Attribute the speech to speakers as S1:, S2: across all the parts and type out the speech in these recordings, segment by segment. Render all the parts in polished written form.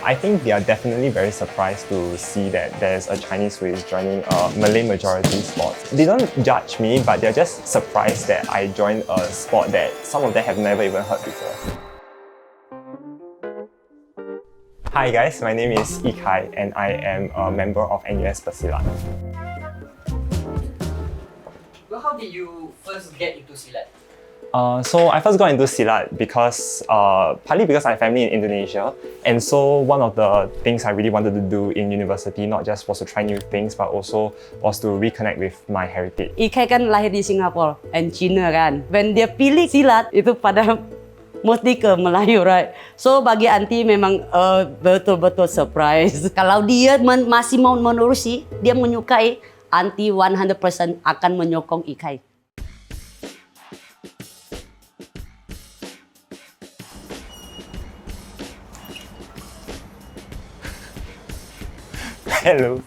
S1: I think they are definitely very surprised to see that there's a Chinese who is joining a Malay majority sport. They don't judge me, but they're just surprised that I joined a sport that some of them have never even heard before. Hi guys, my name is Ikai and I am a member of NUS Silat.
S2: Well, how did you first get into silat?
S1: So I first got into silat because partly because I have family in Indonesia, and so one of the things I really wanted to do in university not just was to try new things but also was to reconnect with my heritage.
S3: Ikai kan lahir di Singapura and China kan. When dia pilih silat itu pada mesti ke Melayu, right? So bagi Aunty memang betul-betul surprise. Kalau dia masih mau menerusi, dia menyukai, Aunty 100% akan menyokong Ikai.
S1: Hello.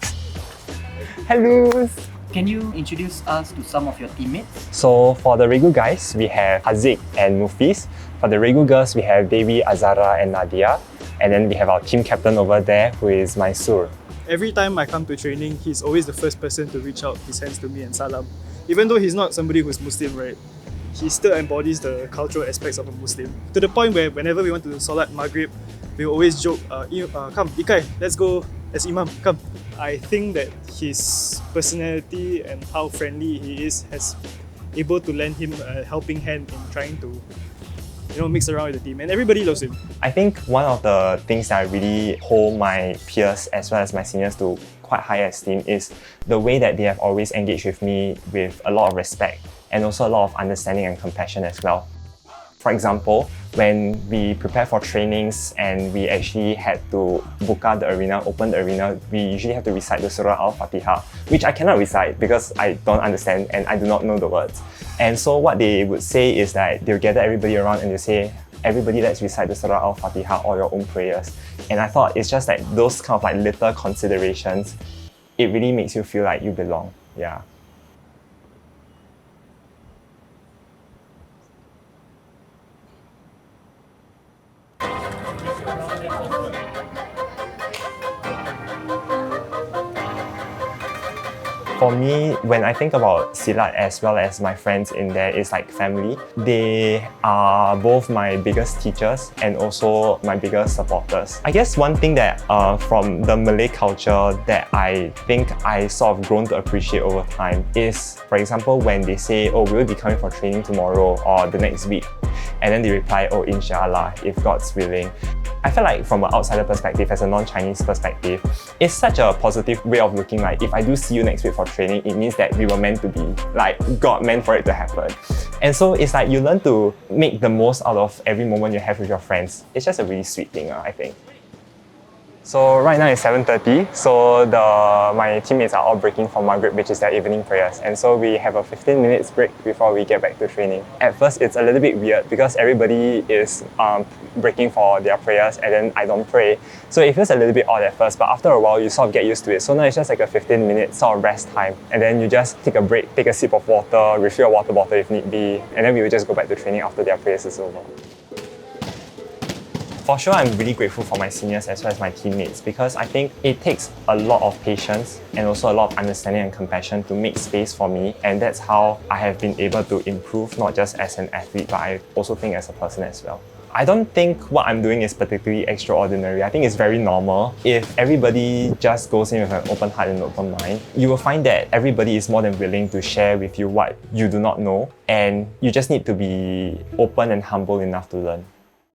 S1: Hello.
S2: Can you introduce us to some of your teammates?
S1: So for the Regu guys, we have Haziq and Mufis. For the Regu girls, we have Dewi, Azara and Nadia. And then we have our team captain over there, who is Mysur.
S4: Every time I come to training, he's always the first person to reach out his hands to me and salam. Even though he's not somebody who's Muslim, right? He still embodies the cultural aspects of a Muslim. To the point where whenever we want to Salat Maghrib, we always joke, come, Ikai, let's go as Imam, come. I think that his personality and how friendly he is has able to lend him a helping hand in trying to mix around with the team, and everybody loves him.
S1: I think one of the things that I really hold my peers as well as my seniors to quite high esteem is the way that they have always engaged with me with a lot of respect and also a lot of understanding and compassion as well. For example, when we prepare for trainings and we actually had to buka the arena, open the arena, we usually have to recite the Surah Al-Fatiha, which I cannot recite because I don't understand and I do not know the words. And so what they would say is that they'll gather everybody around and they'll say, everybody let's recite the Surah Al-Fatiha or your own prayers. And I thought it's just like those kind of like little considerations, it really makes you feel like you belong. Yeah. For me, when I think about silat as well as my friends in there, it's like family. They are both my biggest teachers and also my biggest supporters. I guess one thing that from the Malay culture that I think I sort of grown to appreciate over time is, for example, when they say, oh, we'll be coming for training tomorrow or the next week. And then they reply, oh, inshallah, if God's willing. I feel like from an outsider perspective, as a non-Chinese perspective, it's such a positive way of looking like if I do see you next week for training, it means that we were meant to be, like God meant for it to happen. And so it's like you learn to make the most out of every moment you have with your friends. It's just a really sweet thing, I think. So right now it's 7:30, so my teammates are all breaking for Maghrib, which is their evening prayers. And so we have a 15 minutes break before we get back to training. At first it's a little bit weird because everybody is breaking for their prayers and then I don't pray. So it feels a little bit odd at first, but after a while you sort of get used to it. So now it's just like a 15-minute sort of rest time. And then you just take a break, take a sip of water, refill your water bottle if need be, and then we will just go back to training after their prayers is over. For sure, I'm really grateful for my seniors as well as my teammates because I think it takes a lot of patience and also a lot of understanding and compassion to make space for me, and that's how I have been able to improve not just as an athlete but I also think as a person as well. I don't think what I'm doing is particularly extraordinary. I think it's very normal. If everybody just goes in with an open heart and open mind, you will find that everybody is more than willing to share with you what you do not know, and you just need to be open and humble enough to learn.